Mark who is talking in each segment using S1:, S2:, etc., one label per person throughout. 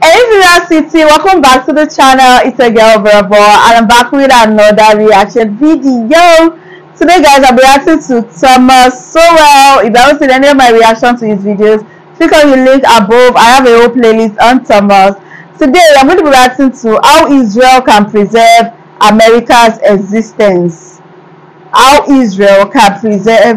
S1: Hey City, welcome back to the channel. It's a girl Bravo, and I'm back with another reaction video. Today guys, I'll be reacting to Thomas Sowell. If you haven't seen any of my reactions to his videos, click on the link above. I have a whole playlist on Thomas. Today I'm going to be reacting to how Israel can preserve America's existence. How Israel can preserve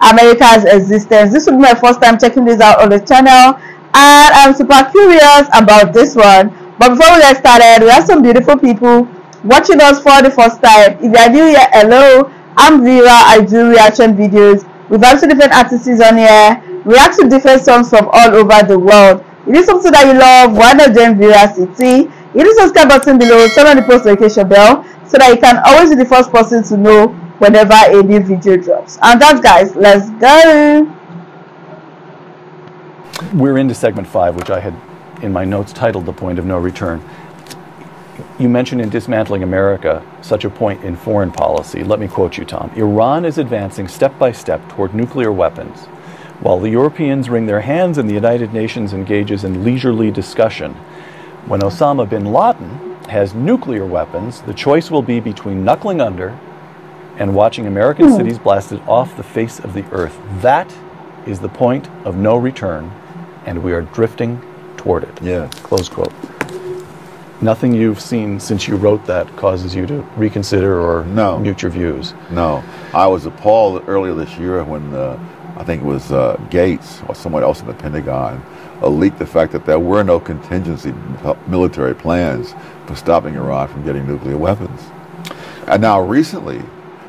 S1: America's existence. This will be my first time checking this out on the channel, and I'm super curious about this one. But before we get started, we have some beautiful people watching us for the first time. If you are new here, hello, I'm Vera. I do reaction videos with lots of different artists on here, react to different songs from all over the world. If it is something that you love, why not join Vera City? Hit the subscribe button below, turn on the post notification bell so that you can always be the first person to know whenever a new video drops. And that, guys, let's go.
S2: We're into segment 5, which I had in my notes titled The Point of No Return. You mentioned in Dismantling America such a point in foreign policy. Let me quote you, Tom. Iran is advancing step by step toward nuclear weapons, while the Europeans wring their hands and the United Nations engages in leisurely discussion. When Osama bin Laden has nuclear weapons, the choice will be between knuckling under and watching American cities blasted off the face of the earth. That is the point of no return, and we are drifting toward it.
S3: Yeah.
S2: Close quote. Nothing you've seen since you wrote that causes you to reconsider or mute your views?
S3: No. I was appalled earlier this year when I think it was Gates or someone else in the Pentagon leaked the fact that there were no contingency military plans for stopping Iran from getting nuclear weapons. And now recently,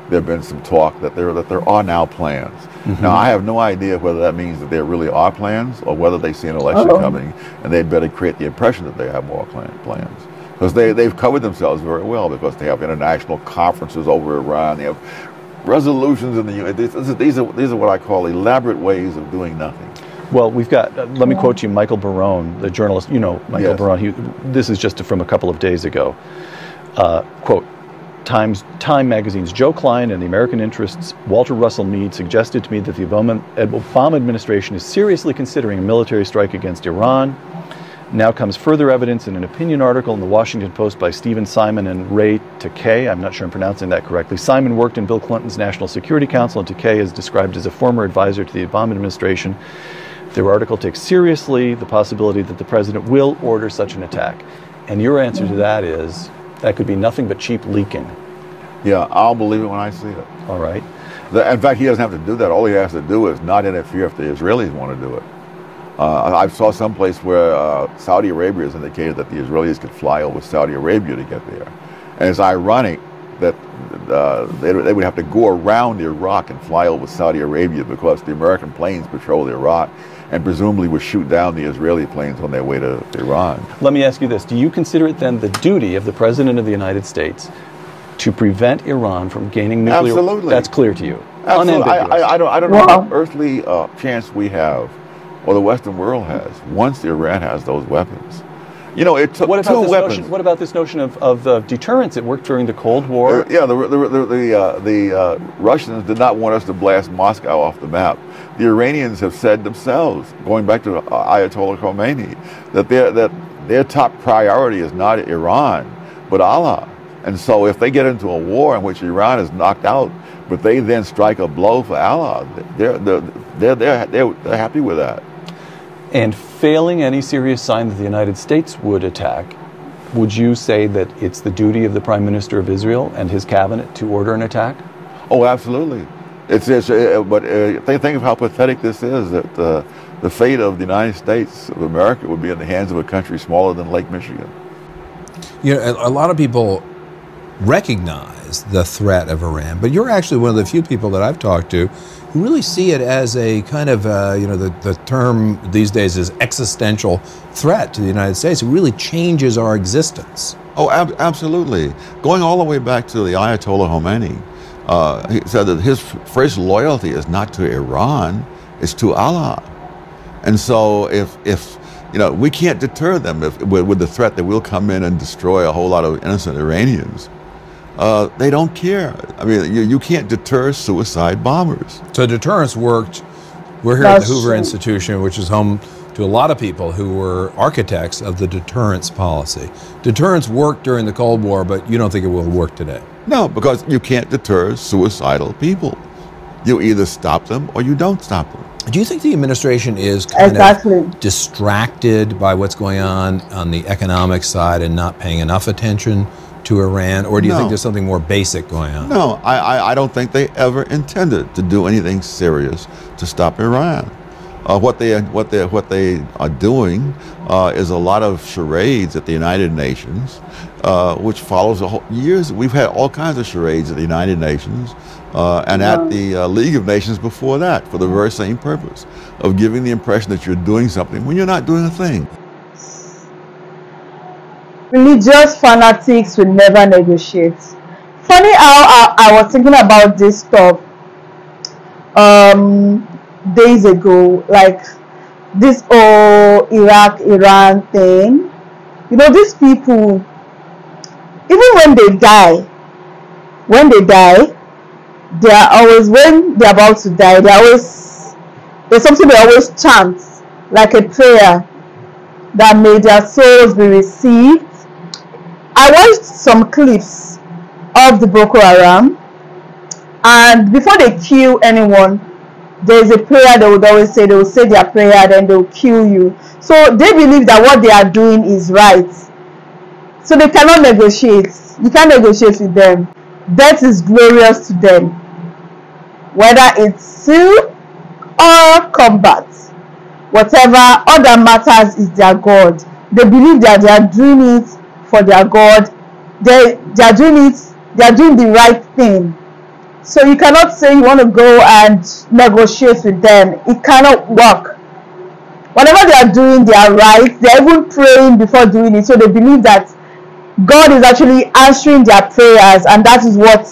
S3: there have been some talk that there are now plans. Now, I have no idea whether that means that there really are plans or whether they see an election coming and they'd better create the impression that they have more plans. Because they've covered themselves very well, because they have international conferences over Iran, they have resolutions in the UN. These are what I call elaborate ways of doing nothing.
S2: Well, we've got, let me quote you, Michael Barone, the journalist, you know Michael Barone, this is just from a couple of days ago. Quote, Time magazine's Joe Klein and the American interests' Walter Russell Mead suggested to me that the Obama administration is seriously considering a military strike against Iran. Now comes further evidence in an opinion article in the Washington Post by Stephen Simon and Ray Takei. I'm not sure I'm pronouncing that correctly. Simon worked in Bill Clinton's National Security Council, and Takei is described as a former advisor to the Obama administration. Their article takes seriously the possibility that the president will order such an attack. And your answer to that is, that could be nothing but cheap leaking.
S3: Yeah, I'll believe it when I see it.
S2: All right.
S3: In fact, he doesn't have to do that. All he has to do is not interfere if the Israelis want to do it. I saw someplace where Saudi Arabia has indicated that the Israelis could fly over Saudi Arabia to get there. And it's ironic that they would have to go around Iraq and fly over Saudi Arabia, because the American planes patrol Iraq and presumably would shoot down the Israeli planes on their way to Iran.
S2: Let me ask you this. Do you consider it then the duty of the President of the United States to prevent Iran from gaining nuclear?
S3: Absolutely.
S2: That's clear to you?
S3: Absolutely. I don't know what earthly chance we have, or the Western world has, once Iran has those weapons. You know, it took two weapons.
S2: What about this notion of deterrence? It worked during the Cold War.
S3: Yeah, the Russians did not want us to blast Moscow off the map. The Iranians have said themselves, going back to Ayatollah Khomeini, that their top priority is not Iran, but Allah. And so if they get into a war in which Iran is knocked out, but they then strike a blow for Allah, they're happy with that.
S2: And failing any serious sign that the United States would attack, would you say that it's the duty of the Prime Minister of Israel and his cabinet to order an attack?
S3: Oh, absolutely. But think of how pathetic this is, that the fate of the United States of America would be in the hands of a country smaller than Lake Michigan.
S4: You know, a lot of people recognize the threat of Iran, but you're actually one of the few people that I've talked to who really see it as a kind of, you know, the term these days is existential threat to the United States. It really changes our existence.
S3: Oh, absolutely. Going all the way back to the Ayatollah Khomeini, he said that his first loyalty is not to Iran, it's to Allah. And so if you know, we can't deter them with the threat that we'll come in and destroy a whole lot of innocent Iranians. They don't care. I mean, you can't deter suicide bombers.
S4: So deterrence worked. We're here at the Hoover Institution, which is home to a lot of people who were architects of the deterrence policy. Deterrence worked during the Cold War, but you don't think it will work today?
S3: No, because you can't deter suicidal people. You either stop them or you don't stop them.
S4: Do you think the administration is kind of distracted by what's going on the economic side and not paying enough attention to Iran, or do you think there's something more basic going on?
S3: No, I don't think they ever intended to do anything serious to stop Iran. What they are doing is a lot of charades at the United Nations, which follows years. We've had all kinds of charades at the United Nations and at the League of Nations before that, for the very same purpose of giving the impression that you're doing something when you're not doing a thing.
S1: Religious fanatics will never negotiate. Funny how I was thinking about this stuff days ago, like this whole Iraq-Iran thing. You know, these people, even when they die, they are always, when they're about to die, there's something they always chant, like a prayer, that may their souls be received. I watched some clips of the Boko Haram, and before they kill anyone, there's a prayer they would always say. They will say their prayer, then they'll kill you. So they believe that what they are doing is right. So they cannot negotiate. You can't negotiate with them. Death is glorious to them. Whether it's sue or combat, whatever, all that matters is their God. They believe that they are doing it for their God. They are doing it, they are doing the right thing. So you cannot say you want to go and negotiate with them. It cannot work. Whatever they are doing, they are right. They are even praying before doing it. So they believe that God is actually answering their prayers, and that is what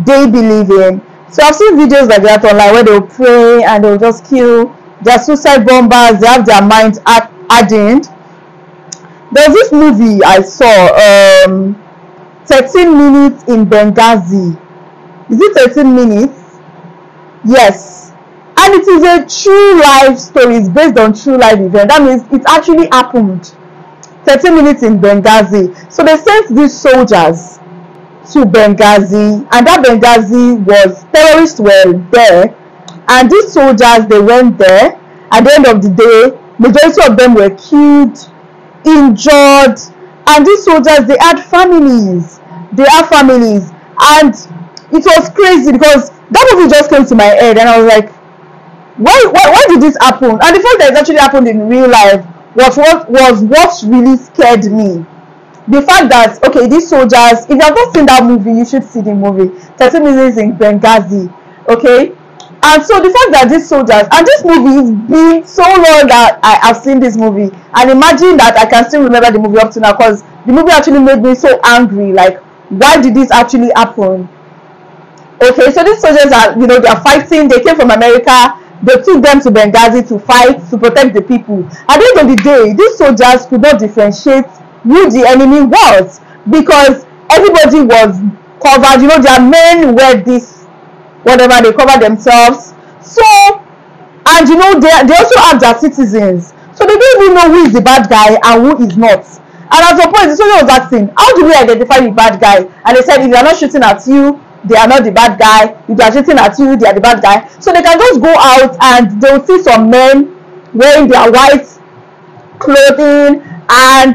S1: they believe in. So I've seen videos like that online where they'll pray and they'll just kill. They're suicide bombers. They have their minds hardened. There's this movie I saw, 13 Minutes in Benghazi. Is it 13 minutes? Yes. And it is a true life story. It's based on true life event. That means it actually happened. 13 minutes in Benghazi. So they sent these soldiers to Benghazi, and that Benghazi was, terrorists were there, and these soldiers, they went there. At the end of the day, majority of them were killed, injured, and these soldiers, they had families. And it was crazy because that movie just came to my head, and I was like, why did this happen? And the fact that it actually happened in real life was what really scared me. The fact that, okay, these soldiers, if you have not seen that movie, you should see the movie, 13 Minutes in Benghazi, okay? And so the fact that these soldiers, and this movie has been so long that I have seen this movie, and imagine that I can still remember the movie up to now, because the movie actually made me so angry, like, why did this actually happen? Okay, so these soldiers are, you know, they are fighting. They came from America. They took them to Benghazi to fight, to protect the people. At the end of the day, these soldiers could not differentiate who the enemy was, because everybody was covered. You know, their men wear this, whatever, they cover themselves. So, and you know, they also have their citizens. So they don't even know who is the bad guy and who is not. And at some point, the soldier was asking, how do we identify the bad guy? And they said, if they are not shooting at you, they are not the bad guy. If they are shooting at you, they are the bad guy. So they can just go out and they'll see some men wearing their white clothing, and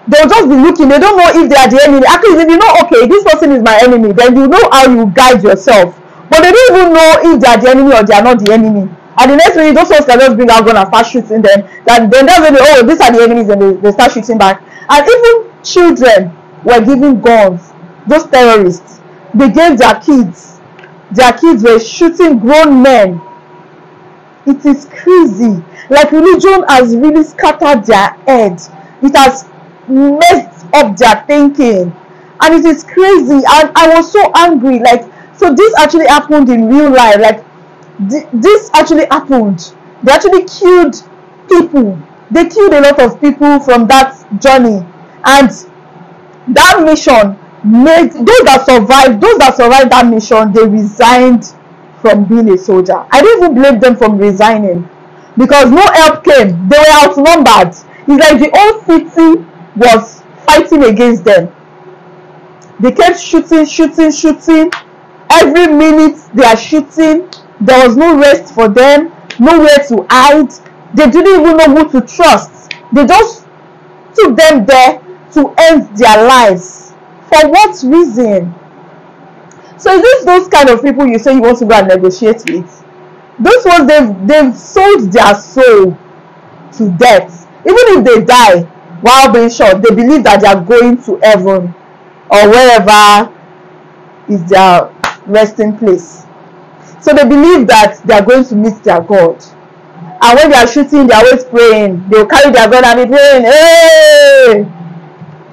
S1: they'll just be looking. They don't know if they are the enemy. Actually, if you know, okay, this person is my enemy, then you know how you guide yourself. But they don't even know if they are the enemy or they are not the enemy. And the next minute, those ones can just bring out gun and start shooting them. Then that's when they, oh, these are the enemies, and they start shooting back. And even children were given guns. Those terrorists, they gave their kids. Their kids were shooting grown men. It is crazy. Like, religion has really scattered their head. It has messed up their thinking. And it is crazy. And I was so angry. Like, so this actually happened in real life. Like, this actually happened. They actually killed people. They killed a lot of people from that journey. And that mission made those that survived that mission, they resigned from being a soldier. I don't even blame them from resigning, because no help came. They were outnumbered. It's like the whole city was fighting against them. They kept shooting. Every minute they are shooting. There was no rest for them, nowhere to hide. They didn't even know who to trust. They just took them there to end their lives. For what reason? So is this those kind of people you say you want to go and negotiate with? Those ones, they've sold their soul to death. Even if they die while being shot, they believe that they are going to heaven or wherever is their resting place. So they believe that they are going to meet their God. And when they are shooting, they are always praying. They will carry their gun and be praying. Hey!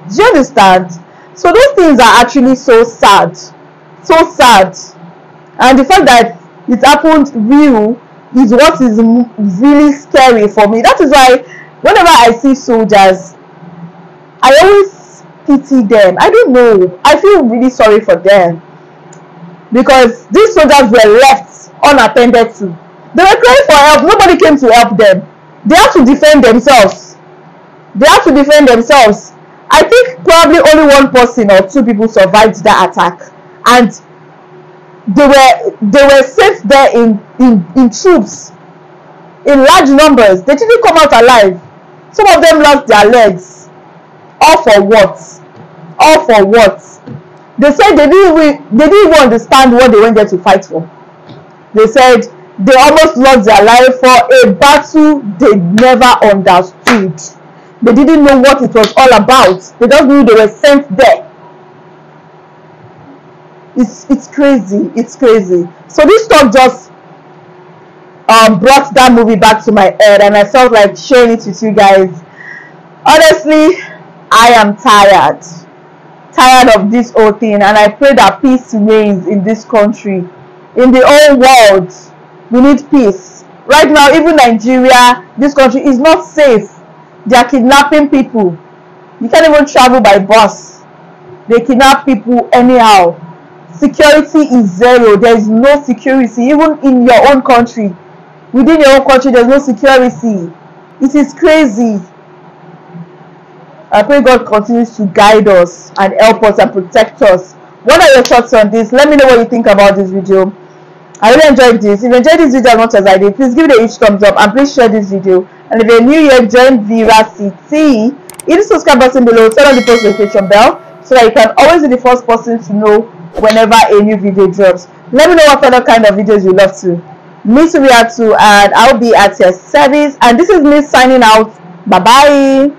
S1: Do you understand? So those things are actually so sad. So sad. And the fact that it happened real is what is really scary for me. That is why whenever I see soldiers, I always pity them. I don't know. I feel really sorry for them. Because these soldiers were left unattended to. They were crying for help. Nobody came to help them. They had to defend themselves. I think probably only one person or two people survived that attack. And they were safe there in troops, in large numbers. They didn't come out alive. Some of them lost their legs. All for what? They said they didn't even understand what they went there to fight for. They said they almost lost their life for a battle they never understood. They didn't know what it was all about. They just knew they were sent there. It's crazy. So this talk just brought that movie back to my head, and I felt like sharing it with you guys. Honestly, I am tired of this whole thing, and I pray that peace reigns in this country, in the whole world. We need peace. Right now, even Nigeria, this country is not safe. They are kidnapping people. You can't even travel by bus. They kidnap people anyhow. Security is zero. There is no security. Even in your own country, within your own country, there's no security. It is crazy. I pray God continues to guide us and help us and protect us. What are your thoughts on this? Let me know what you think about this video. I really enjoyed this. If you enjoyed this video as much as I did, please give it a huge thumbs up and please share this video. And if you're new here, join Veracity. Hit the subscribe button below, turn on the post notification bell so that you can always be the first person to know whenever a new video drops. Let me know what other kind of videos you love to me to react to, and I'll be at your service. And this is me signing out. Bye bye.